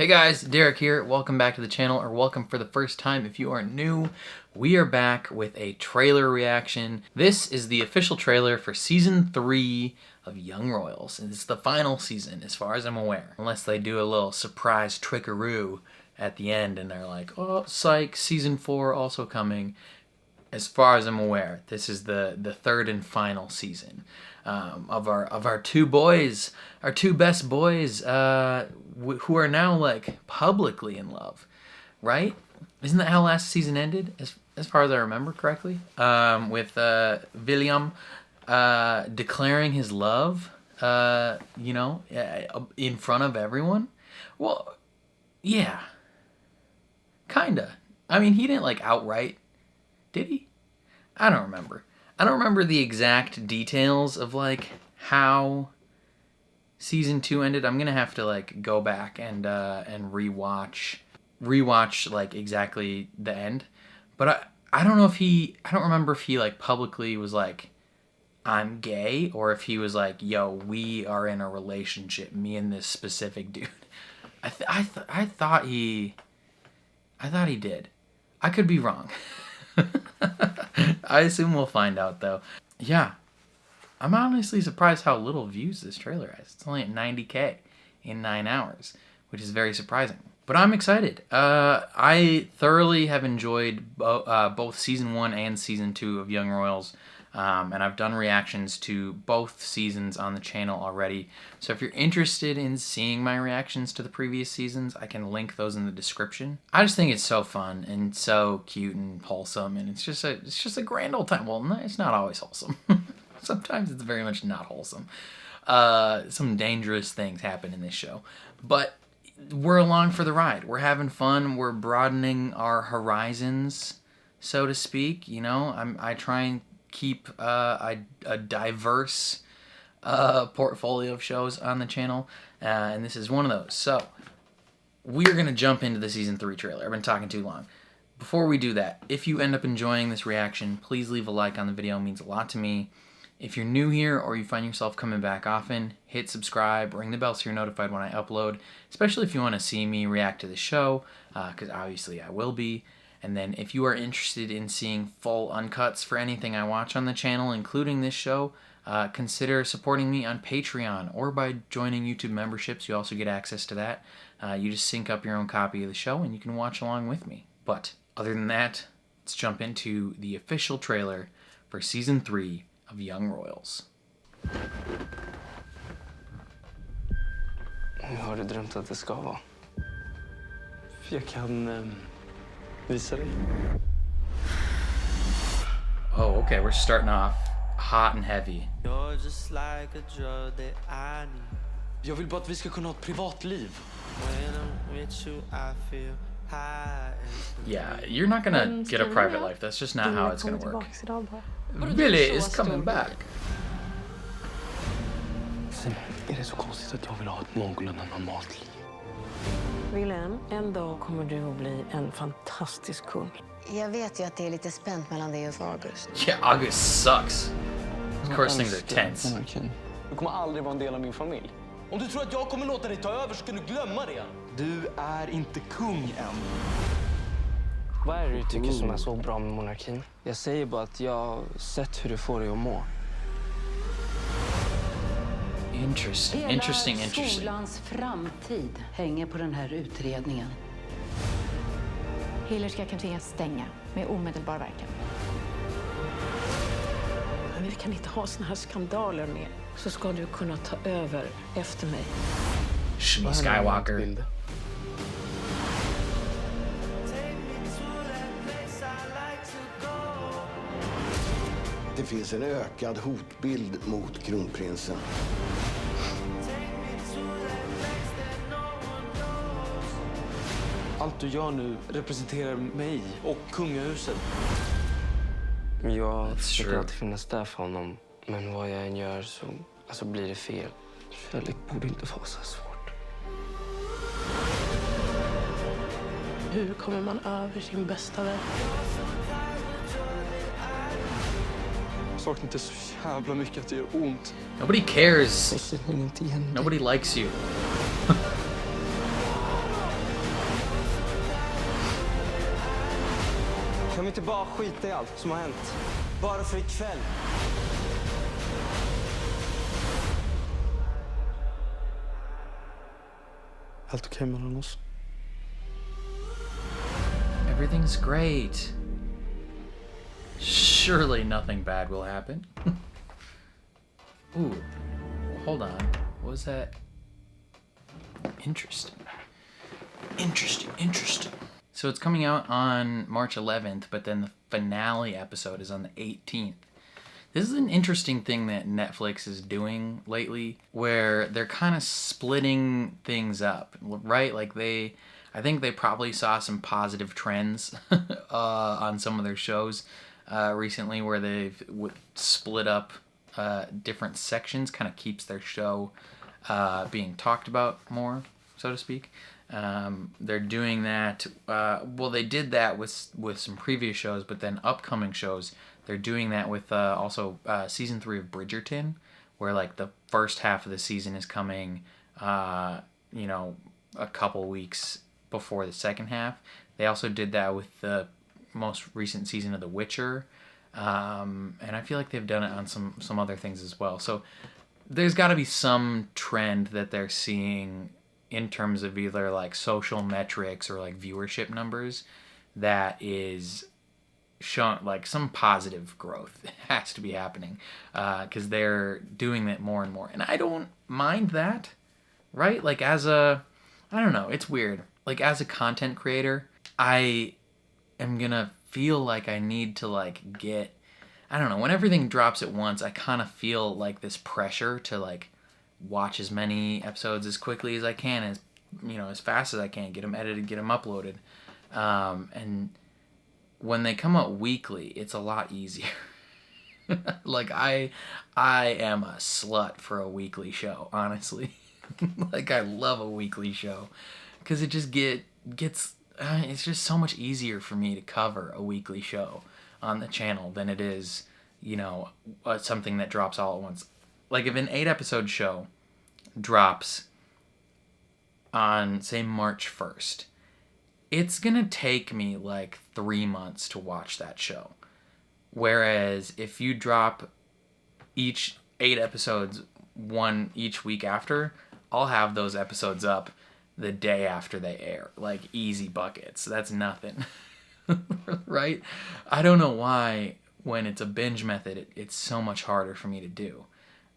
Hey guys, Derek here. Welcome back to the channel, or welcome for the first time if you are new. We are back with a trailer reaction. This is the official trailer for Season 3 of Young Royals, and it's the final season as far as I'm aware. Unless they do a little surprise trickaroo at the end and they're like, oh, psych, Season 4 also coming. As far as I'm aware, this is the third and final season of our two boys, our two best boys, who are now like publicly in love, right? Isn't that how last season ended? As far as I remember correctly, with William declaring his love, in front of everyone. Well, yeah, kinda. I mean, he didn't like outright. Did he? I don't remember. I don't remember the exact details of like how season 2 ended. I'm gonna have to like go back and rewatch like exactly the end. But I don't know if I don't remember if he like publicly was like, I'm gay, or if he was like, yo, we are in a relationship, me and this specific dude. I thought he did. I could be wrong. I assume we'll find out though. Yeah, I'm honestly surprised how little views this trailer has. It's only at 90K in 9 hours, which is very surprising. But I'm excited. I thoroughly have enjoyed both Season 1 and Season 2 of Young Royals. And I've done reactions to both seasons on the channel already. So if you're interested in seeing my reactions to the previous seasons, I can link those in the description. I just think it's so fun and so cute and wholesome, and it's just a grand old time. Well, it's not always wholesome. Sometimes it's very much not wholesome. Some dangerous things happen in this show, but we're along for the ride. We're having fun. We're broadening our horizons, so to speak. You know, I try and keep a diverse portfolio of shows on the channel, and this is one of those. So we're gonna jump into the Season 3 trailer. I've been talking too long. Before we do that, if you end up enjoying this reaction, please leave a like on the video. It means a lot to me. If you're new here or you find yourself coming back often, hit subscribe, ring the bell so you're notified when I upload, especially if you want to see me react to the show, because obviously I will be. And then if you are interested in seeing full uncuts for anything I watch on the channel, including this show, consider supporting me on Patreon or by joining YouTube memberships. You also get access to that. You just sync up your own copy of the show and you can watch along with me. But other than that, let's jump into the official trailer for Season 3 of Young Royals. Hur har du drömt att det ska vara? Jag kan visa dig. Oh, okay, we're starting off hot and heavy. Jag vill bara att vi ska kunna ha ett privatliv. Yeah, you're not gonna get a private life. That's just not how it's gonna work. Billy is coming back. Är det så konstigt att jag vill ha ett någorlunda normalt liv? Wilhelm, en dag kommer du att bli en fantastisk kung. Jag vet ju att det är lite spänt mellan dig och August. Yeah, August sucks. Of course things are tense. Du kommer aldrig vara en del av min familj. Om du tror att jag kommer låta dig ta över så kan du glömma det. Du är inte kung än. Vad är det du tycker som är så bra med monarkin? Jag säger bara att jag har sett hur det får dig att må. Interesting. Skolans framtid hänger på den här utredningen. Hillerska kan tvingas stänga med omedelbar verkan. Men vi kan inte ha såna här skandaler mer. Så ska du kunna ta över efter mig. Shmi Skywalker. Det finns en ökad hotbild mot kronprinsen. Allt du gör nu representerar mig och kungahuset. Jag försöker alltid finnas där för honom. Men vad jag än gör så blir det fel. Kärlek borde inte vara så svårt. Hur kommer man över sin bästa vän? Jag saknar inte så jävla mycket att det gör ont. Nobody cares. Nobody likes you. inte bara skita i allt som har hänt. Bara för ikväll. Allt okej mellan oss? Everything's great. Surely nothing bad will happen. Ooh, hold on. What was that? Interesting. Interesting. So it's coming out on March 11th, but then the finale episode is on the 18th. This is an interesting thing that Netflix is doing lately, where they're kind of splitting things up, right? Like I think they probably saw some positive trends on some of their shows recently, where they've split up different sections, kind of keeps their show being talked about more, so to speak. They're doing that. Well, they did that with some previous shows, but then upcoming shows, they're doing that with also season 3 of Bridgerton, where like the first half of the season is coming, a couple weeks before the second half. They also did that with the most recent season of The Witcher, and I feel like they've done it on some other things as well. So there's got to be some trend that they're seeing in terms of either like social metrics or like viewership numbers that is showing like some positive growth has to be happening, because they're doing that more and more, and I don't mind that, right? Like I don't know, it's weird. Like as a content creator, I am gonna feel like I need to like get, I don't know, when everything drops at once, I kind of feel like this pressure to like watch as many episodes as quickly as I can, as fast as I can, get them edited, get them uploaded, and when they come out weekly, it's a lot easier. Like I am a slut for a weekly show, honestly. Like I love a weekly show because it just gets it's just so much easier for me to cover a weekly show on the channel than it is, something that drops all at once. Like if an 8-episode show drops on, say, March 1st, it's gonna take me like 3 months to watch that show. Whereas if you drop each 8 episodes, one each week after, I'll have those episodes up the day after they air. Like easy buckets. That's nothing. Right? I don't know why when it's a binge method, it's so much harder for me to do.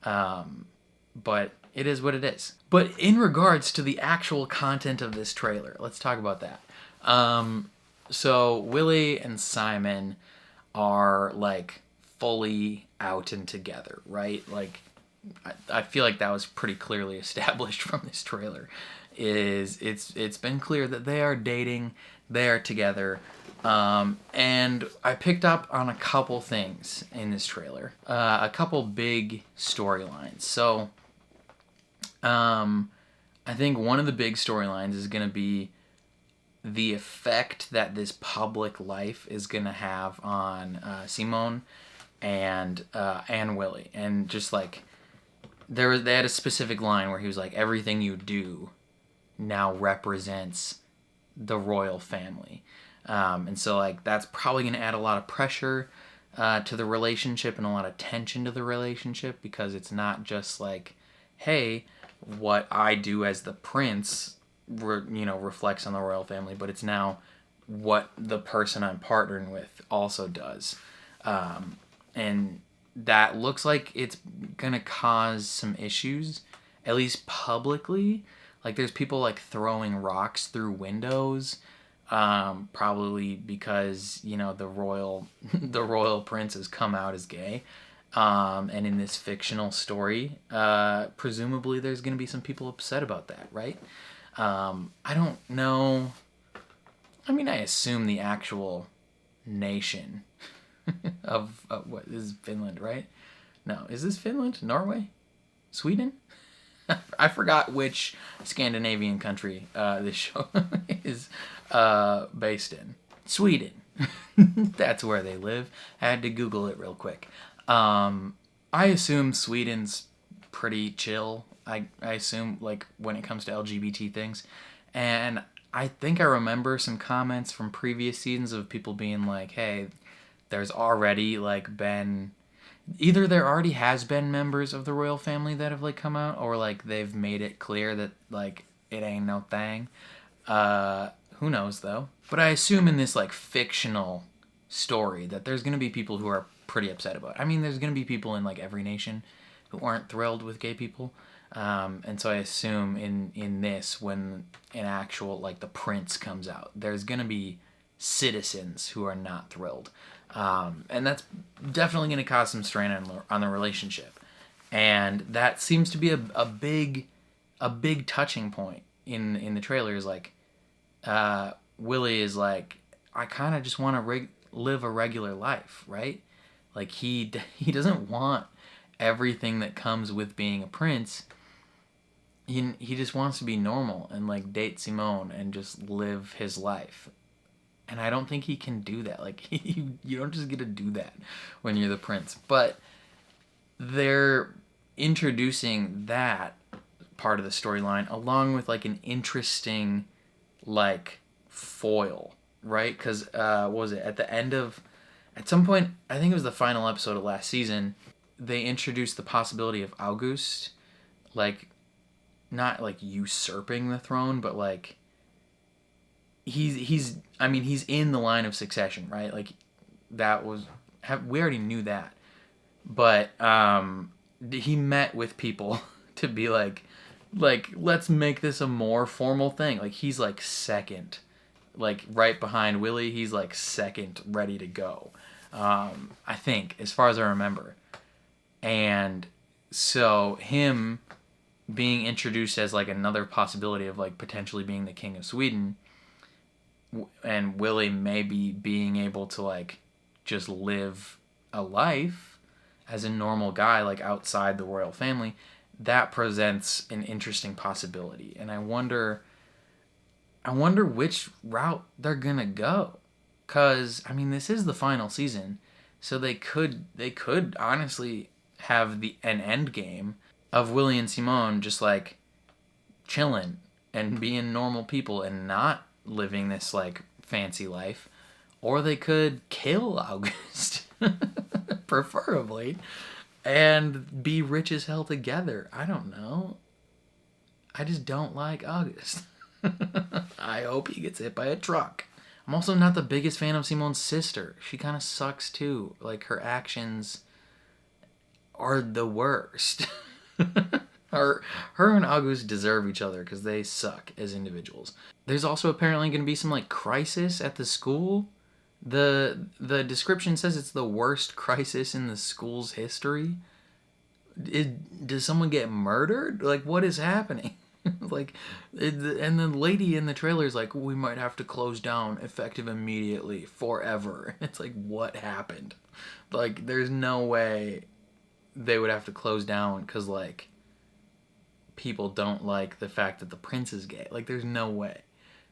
But it is what it is. But in regards to the actual content of this trailer, let's talk about that. So Willie and Simon are like fully out and together, right? Like I feel like that was pretty clearly established from this trailer. It's been clear that they are dating, they are together, and I picked up on a couple things in this trailer, a couple big storylines. So I think one of the big storylines is going to be the effect that this public life is going to have on Simone and Willie. And just like, they had a specific line where he was like, everything you do now represents the royal family. And so like that's probably going to add a lot of pressure to the relationship and a lot of tension to the relationship, because it's not just like, hey, what I do as the prince reflects on the royal family, but it's now what the person I'm partnering with also does. And that looks like it's gonna cause some issues, at least publicly. Like there's people like throwing rocks through windows, probably because the royal prince has come out as gay. And in this fictional story, presumably there's gonna be some people upset about that, right? I don't know. I mean, I assume the actual nation of what this is Finland, right? No, is this Finland? Norway? Sweden? I forgot which Scandinavian country this show is based in. Sweden. That's where they live. I had to Google it real quick. I assume Sweden's pretty chill. I assume, like, when it comes to LGBT things. And I think I remember some comments from previous seasons of people being like, hey, there's already like been either there already has been members of the royal family that have like come out, or like they've made it clear that like it ain't no thing. Who knows though? But I assume in this like fictional story that there's gonna be people who are pretty upset about it. I mean, there's gonna be people in like every nation who aren't thrilled with gay people. And so I assume in this, when an actual like the prince comes out, there's gonna be citizens who are not thrilled, and that's definitely gonna cause some strain on the relationship. And that seems to be a big touching point in the trailer. Is like Willie is like, I kind of just want to live a regular life, right? Like he doesn't want everything that comes with being a prince. He just wants to be normal and like date Simone and just live his life. And I don't think he can do that. Like you don't just get to do that when you're the prince. But they're introducing that part of the storyline along with like an interesting like foil, right? Because what was it at some point, I think it was the final episode of last season, they introduced the possibility of August like not like usurping the throne, but like he's in the line of succession, right? Like that was we already knew that. But he met with people to be like let's make this a more formal thing. Like he's like second, like right behind Willie. He's like second, ready to go. I think, as far as I remember. And so him being introduced as like another possibility of like potentially being the king of Sweden, and Willie maybe being able to like just live a life as a normal guy like outside the royal family, that presents an interesting possibility. And I wonder which route they're gonna go, cause I mean this is the final season, so they could honestly have an end game of Willie and Simone just like chilling and being normal people and not living this like fancy life, or they could kill August preferably and be rich as hell together. I don't know. I just don't like August. I hope he gets hit by a truck. I'm also not the biggest fan of Simone's sister. She kind of sucks too. Like her actions are the worst. Her and August deserve each other because they suck as individuals. There's also apparently going to be some like crisis at the school. The description says it's the worst crisis in the school's history. Does someone get murdered? Like what is happening? And the lady in the trailer is like, we might have to close down effective immediately forever. It's like, what happened? Like there's no way they would have to close down because like people don't like the fact that the prince is gay. Like there's no way.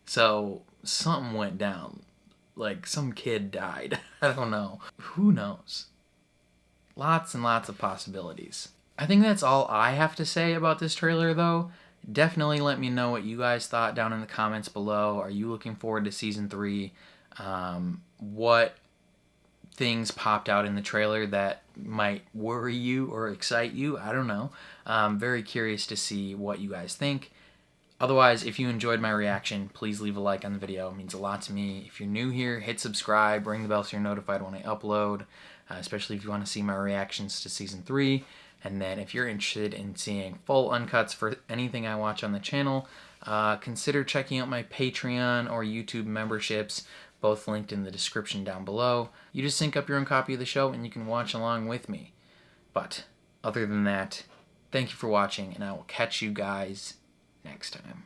So something went down. Like some kid died. I don't know. Who knows? Lots and lots of possibilities. I think that's all I have to say about this trailer though. Definitely let me know what you guys thought down in the comments below. Are you looking forward to season 3? What things popped out in the trailer that might worry you or excite you? I don't know. I'm very curious to see what you guys think. Otherwise, if you enjoyed my reaction, please leave a like on the video. It means a lot to me. If you're new here, hit subscribe, ring the bell so you're notified when I upload, especially if you want to see my reactions to season 3. And then if you're interested in seeing full uncuts for anything I watch on the channel, consider checking out my Patreon or YouTube memberships, both linked in the description down below. You just sync up your own copy of the show and you can watch along with me. But other than that, thank you for watching, and I will catch you guys next time.